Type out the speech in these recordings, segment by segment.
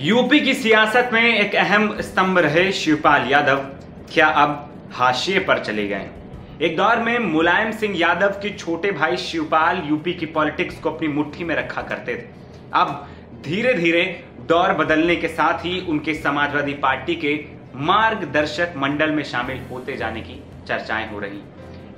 UP की सियासत में एक अहम स्तंभ रहे शिवपाल यादव क्या अब हाशिए पर चले गए? एक दौर में मुलायम सिंह यादव के छोटे भाई शिवपाल यूपी की पॉलिटिक्स को अपनी मुट्ठी में रखा करते थे। अब धीरे धीरे दौर बदलने के साथ ही उनके समाजवादी पार्टी के मार्गदर्शक मंडल में शामिल होते जाने की चर्चाएं हो रही।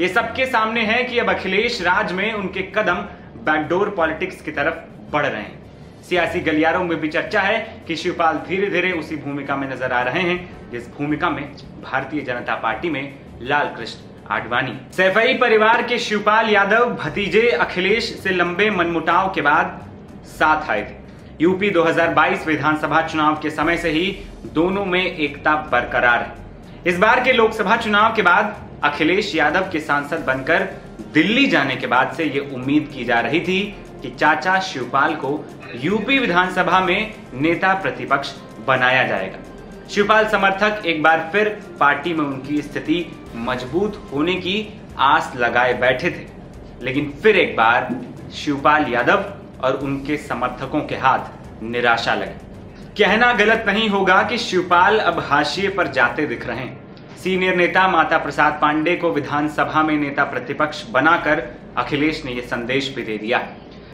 ये सबके सामने है कि अब अखिलेश राज में उनके कदम बैकडोर पॉलिटिक्स की तरफ बढ़ रहे हैं। सियासी गलियारों में भी चर्चा है कि शिवपाल धीरे धीरे उसी भूमिका में नजर आ रहे हैं जिस भूमिका में भारतीय जनता पार्टी में लाल कृष्ण आडवाणी। सैफई परिवार के शिवपाल यादव भतीजे अखिलेश से लंबे मनमुटाव के बाद साथ आए थे। यूपी 2022 विधानसभा चुनाव के समय से ही दोनों में एकता बरकरार है। इस बार के लोकसभा चुनाव के बाद अखिलेश यादव के सांसद बनकर दिल्ली जाने के बाद से यह उम्मीद की जा रही थी कि चाचा शिवपाल को यूपी विधानसभा में नेता प्रतिपक्ष बनाया जाएगा। शिवपाल समर्थक एक बार फिर पार्टी में उनकी स्थिति मजबूत होने की आस लगाए बैठे थे, लेकिन फिर एक बार शिवपाल यादव और उनके समर्थकों के हाथ निराशा लगी। कहना गलत नहीं होगा कि शिवपाल अब हाशिए पर जाते दिख रहे हैं। सीनियर नेता माता प्रसाद पांडे को विधानसभा में नेता प्रतिपक्ष बनाकर अखिलेश ने यह संदेश भी दे दिया।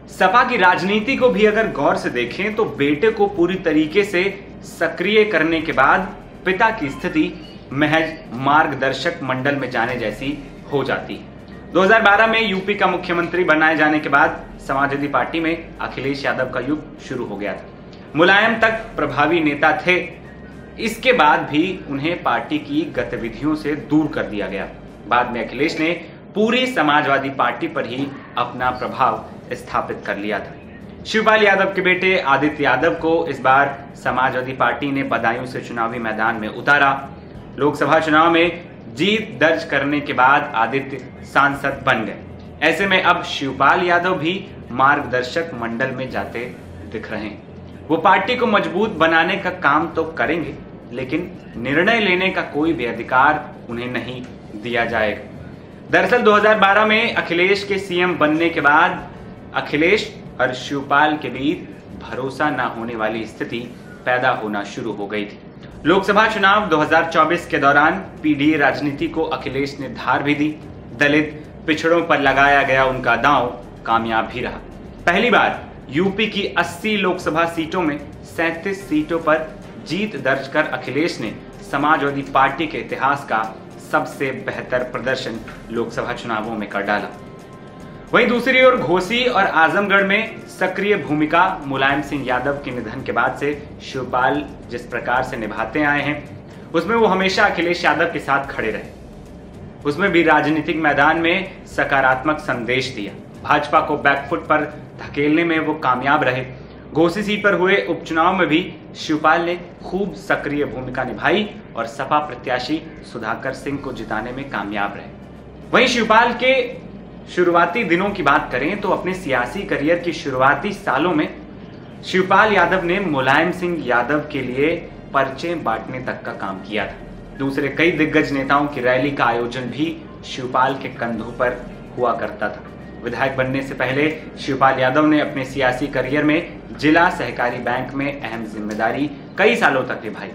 सपा की राजनीति को भी अगर गौर से देखें तो बेटे को पूरी तरीके से सक्रिय करने के बाद पिता की स्थिति महज मार्गदर्शक मंडल में जाने जैसी हो जाती है। 2012 में यूपी का मुख्यमंत्री बनाए जाने के बाद समाजवादी पार्टी में अखिलेश यादव का युग शुरू हो गया था। मुलायम तक प्रभावी नेता थे, इसके बाद भी उन्हें पार्टी की गतिविधियों से दूर कर दिया गया। बाद में अखिलेश ने पूरी समाजवादी पार्टी पर ही अपना प्रभाव स्थापित कर लिया था। शिवपाल यादव के बेटे आदित्य यादव को इस बार समाजवादी पार्टी ने बदायूं से चुनावी मैदान में उतारा। लोकसभा चुनाव में जीत दर्ज करने के बाद आदित्य सांसद बन गए। ऐसे में अब शिवपाल यादव भी मार्गदर्शक मंडल में जाते दिख रहे हैं। वो पार्टी को मजबूत बनाने का काम तो करेंगे, लेकिन निर्णय लेने का कोई भी अधिकार उन्हें नहीं दिया जाएगा। दरअसल 2012 में अखिलेश के सीएम बनने के बाद अखिलेश और शिवपाल के बीच भरोसा न होने वाली स्थिति पैदा होना शुरू हो गई थी। लोकसभा चुनाव 2024 के दौरान पीडीए राजनीति को अखिलेश ने धार भी दी। दलित पिछड़ों पर लगाया गया उनका दांव कामयाब भी रहा। पहली बार यूपी की 80 लोकसभा सीटों में 37 सीटों पर जीत दर्ज कर अखिलेश ने समाजवादी पार्टी के इतिहास का सबसे बेहतर प्रदर्शन लोकसभा चुनावों में कर डाला। वहीं दूसरी ओर घोसी और आजमगढ़ में सक्रिय भूमिका मुलायम सिंह यादव के निधन के बाद से शिवपाल जिस प्रकार से निभाते आए हैं, उसमें वो हमेशा अखिलेश यादव के साथ खड़े रहे। उसमें भी राजनीतिक मैदान में सकारात्मक संदेश दिया। भाजपा को बैकफुट पर धकेलने में वो कामयाब रहे। घोसी सीट पर हुए उपचुनाव में भी शिवपाल ने खूब सक्रिय भूमिका निभाई और सपा प्रत्याशी सुधाकर सिंह को जिताने में कामयाब रहे। वहीं शिवपाल के शुरुआती दिनों की बात करें तो अपने सियासी करियर की शुरुआती सालों में शिवपाल यादव ने मुलायम सिंह यादव के लिए पर्चे बांटने तक का काम किया था। दूसरे कई दिग्गज नेताओं की रैली का आयोजन भी शिवपाल के कंधों पर हुआ करता था। विधायक बनने से पहले शिवपाल यादव ने अपने सियासी करियर में जिला सहकारी बैंक में अहम जिम्मेदारी कई सालों तक निभाई।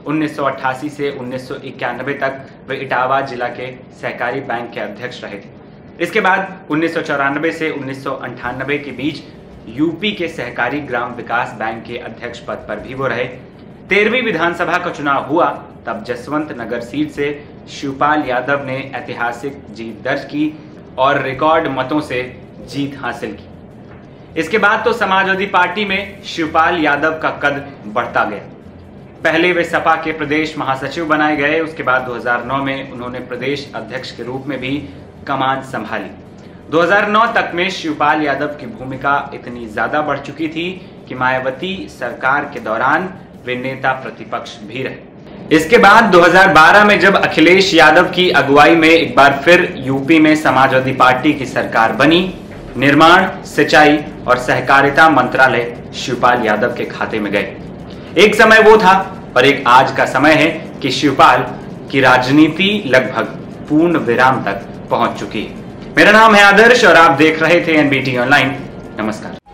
1988 से 1991 तक वे इटावा जिला के सहकारी बैंक के अध्यक्ष रहे थे। इसके बाद 1994 से 1998 के बीच यूपी के सहकारी ग्राम विकास बैंक के अध्यक्ष पद पर भी वो रहे। 13वीं विधानसभा का चुनाव हुआ तब जसवंत नगर सीट से शिवपाल यादव ने ऐतिहासिक जीत दर्ज की और रिकॉर्ड मतों से जीत हासिल की। इसके बाद तो समाजवादी पार्टी में शिवपाल यादव का कद बढ़ता गया। पहले वे सपा के प्रदेश महासचिव बनाए गए। उसके बाद 2009 में उन्होंने प्रदेश अध्यक्ष के रूप में भी कमान संभाली। 2009 तक में शिवपाल यादव की भूमिका इतनी ज्यादा बढ़ चुकी थी कि मायावती सरकार के दौरान वे नेता प्रतिपक्ष भी रहे। इसके बाद 2012 में जब अखिलेश यादव की अगुवाई में एक बार फिर यूपी में समाजवादी पार्टी की सरकार बनी, निर्माण, सिंचाई और सहकारिता मंत्रालय शिवपाल यादव के खाते में गए। एक समय वो था और एक आज का समय है कि शिवपाल की राजनीति लगभग पूर्ण विराम तक पहुंच चुकी है। मेरा नाम है आदर्श और आप देख रहे थे एनबीटी ऑनलाइन। नमस्कार।